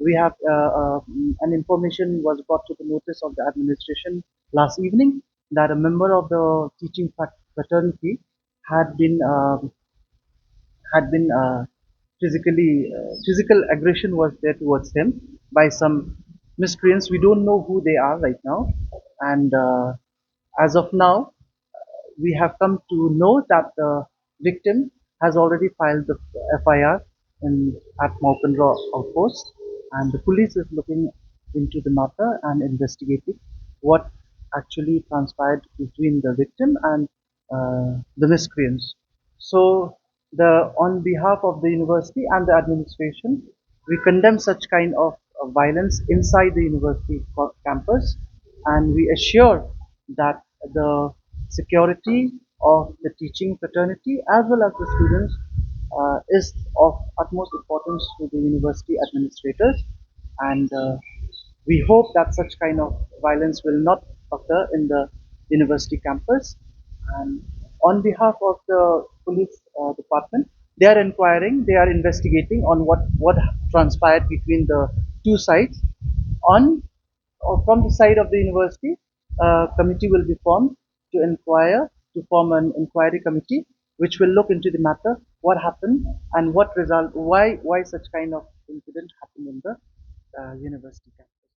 we have an information was brought to the notice of the administration last evening that a member of the teaching fraternity had been physical aggression was there towards him by some miscreants. We don't know who they are right now, and as of now, we have come to know that the victim has already filed the FIR at Maupanra outpost, and the police is looking into the matter and investigating what actually transpired between the victim and the miscreants. So, on behalf of the university and the administration, we condemn such kind of violence inside the university campus, and we assure that the security of the teaching fraternity as well as the students is of utmost importance to the university administrators, and we hope that such kind of violence will not occur in the university campus. And on behalf of the police department, they are inquiring, they are investigating on what transpired between the two sides. On or from the side of the university, a committee will be formed to inquire, to form an inquiry committee, which will look into the matter, what happened, and what result, why such kind of incident happened in the university campus.